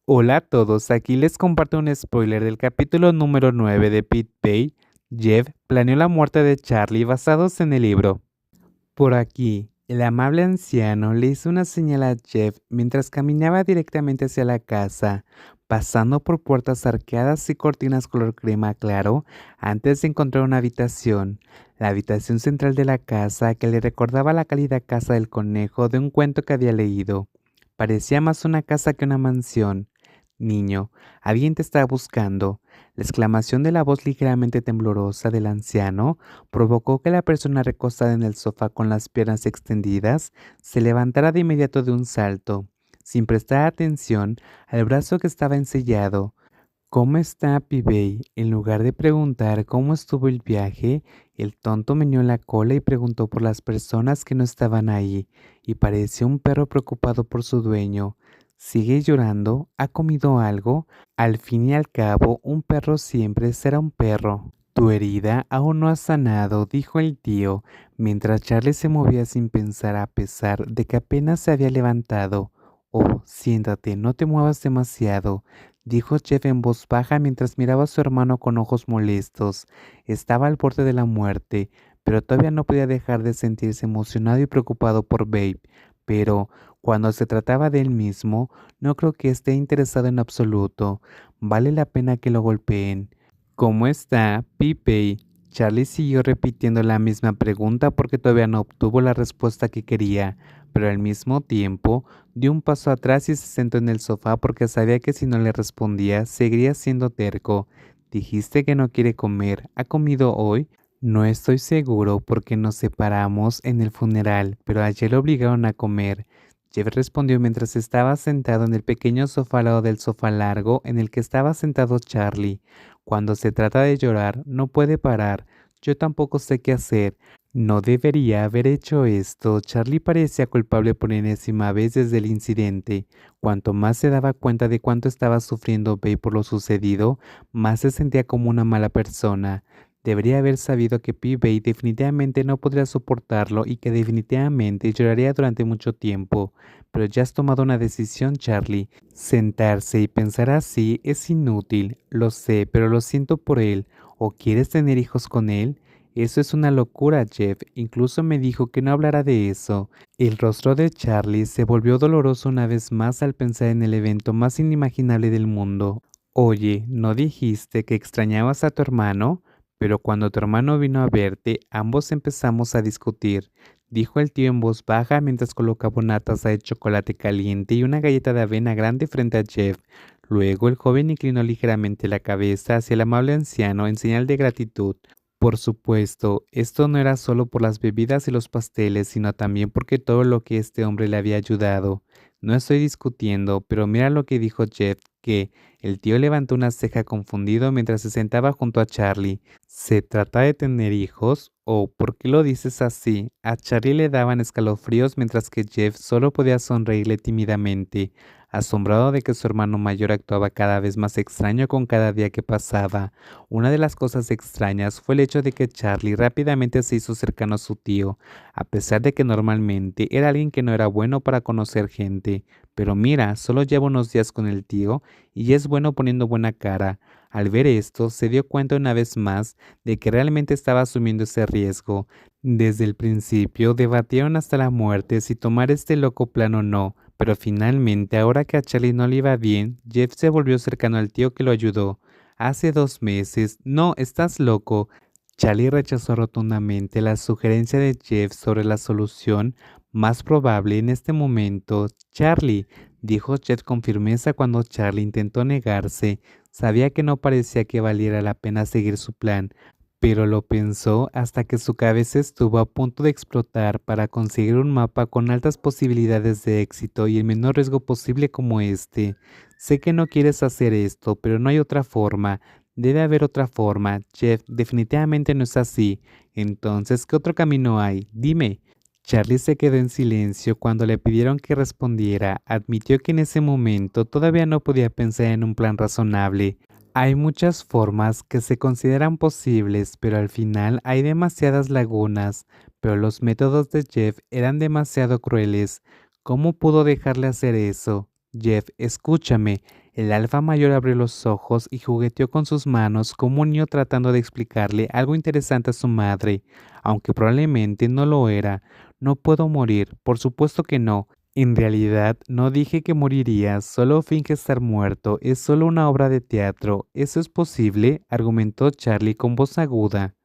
Hola a todos, aquí les comparto un spoiler del capítulo número 9 de Pit Bay. Jeff planeó la muerte de Charlie basados en el libro. Por aquí, el amable anciano le hizo una señal a Jeff mientras caminaba directamente hacia la casa, pasando por puertas arqueadas y cortinas color crema claro antes de encontrar una habitación, la habitación central de la casa que le recordaba la cálida casa del conejo de un cuento que había leído. Parecía más una casa que una mansión. Niño, alguien te está buscando. La exclamación de la voz ligeramente temblorosa del anciano provocó que la persona recostada en el sofá con las piernas extendidas se levantara de inmediato de un salto, sin prestar atención al brazo que estaba ensillado. ¿Cómo está, Pibey? En lugar de preguntar cómo estuvo el viaje, el tonto meneó la cola y preguntó por las personas que no estaban ahí, y parecía un perro preocupado por su dueño. ¿Sigue llorando? ¿Ha comido algo? Al fin y al cabo, un perro siempre será un perro. Tu herida aún no ha sanado, dijo el tío, mientras Charlie se movía sin pensar a pesar de que apenas se había levantado. Oh, siéntate, no te muevas demasiado, dijo Jeff en voz baja mientras miraba a su hermano con ojos molestos. Estaba al borde de la muerte, pero todavía no podía dejar de sentirse emocionado y preocupado por Babe. Pero, cuando se trataba de él mismo, no creo que esté interesado en absoluto. Vale la pena que lo golpeen. ¿Cómo está, Pipe? Charlie siguió repitiendo la misma pregunta porque todavía no obtuvo la respuesta que quería, pero al mismo tiempo dio un paso atrás y se sentó en el sofá porque sabía que si no le respondía seguiría siendo terco. Dijiste que no quiere comer. ¿Ha comido hoy? No estoy seguro porque nos separamos en el funeral, pero ayer lo obligaron a comer. Jeff respondió mientras estaba sentado en el pequeño sofá al lado del sofá largo en el que estaba sentado Charlie. Cuando se trata de llorar, no puede parar. Yo tampoco sé qué hacer. No debería haber hecho esto. Charlie parecía culpable por enésima vez desde el incidente. Cuanto más se daba cuenta de cuánto estaba sufriendo Bey por lo sucedido, más se sentía como una mala persona. Debería haber sabido que P-Bay definitivamente no podría soportarlo y que definitivamente lloraría durante mucho tiempo. Pero ya has tomado una decisión, Charlie. Sentarse y pensar así es inútil, lo sé, pero lo siento por él. ¿O quieres tener hijos con él? Eso es una locura, Jeff. Incluso me dijo que no hablara de eso. El rostro de Charlie se volvió doloroso una vez más al pensar en el evento más inimaginable del mundo. Oye, ¿no dijiste que extrañabas a tu hermano? Pero cuando tu hermano vino a verte, ambos empezamos a discutir, dijo el tío en voz baja mientras colocaba una taza de chocolate caliente y una galleta de avena grande frente a Jeff. Luego el joven inclinó ligeramente la cabeza hacia el amable anciano en señal de gratitud. Por supuesto, esto no era solo por las bebidas y los pasteles, sino también porque todo lo que este hombre le había ayudado. No estoy discutiendo, pero mira lo que dijo Jeff, que el tío levantó una ceja confundido mientras se sentaba junto a Charlie. ¿Se trata de tener hijos? ¿O por qué lo dices así? A Charlie le daban escalofríos mientras que Jeff solo podía sonreírle tímidamente, asombrado de que su hermano mayor actuaba cada vez más extraño con cada día que pasaba. Una de las cosas extrañas fue el hecho de que Charlie rápidamente se hizo cercano a su tío, a pesar de que normalmente era alguien que no era bueno para conocer gente. Pero mira, solo lleva unos días con el tío y es bueno poniendo buena cara. Al ver esto, se dio cuenta una vez más de que realmente estaba asumiendo ese riesgo. Desde el principio debatieron hasta la muerte si tomar este loco plan o no, pero finalmente, ahora que a Charlie no le iba bien, Jeff se volvió cercano al tío que lo ayudó. Hace 2 meses. No, estás loco. Charlie rechazó rotundamente la sugerencia de Jeff sobre la solución más probable en este momento. Charlie, dijo Jeff con firmeza cuando Charlie intentó negarse. Sabía que no parecía que valiera la pena seguir su plan, pero lo pensó hasta que su cabeza estuvo a punto de explotar para conseguir un mapa con altas posibilidades de éxito y el menor riesgo posible como este. Sé que no quieres hacer esto, pero no hay otra forma. Debe haber otra forma. Jeff, definitivamente no es así. Entonces, ¿qué otro camino hay? Dime. Charlie se quedó en silencio cuando le pidieron que respondiera. Admitió que en ese momento todavía no podía pensar en un plan razonable. Hay muchas formas que se consideran posibles, pero al final hay demasiadas lagunas. Pero los métodos de Jeff eran demasiado crueles. ¿Cómo pudo dejarle hacer eso? Jeff, escúchame. El alfa mayor abrió los ojos y jugueteó con sus manos como un niño tratando de explicarle algo interesante a su madre, aunque probablemente no lo era. No puedo morir, por supuesto que no. En realidad, no dije que morirías, solo finge estar muerto, es solo una obra de teatro. ¿Eso es posible?, argumentó Charlie con voz aguda.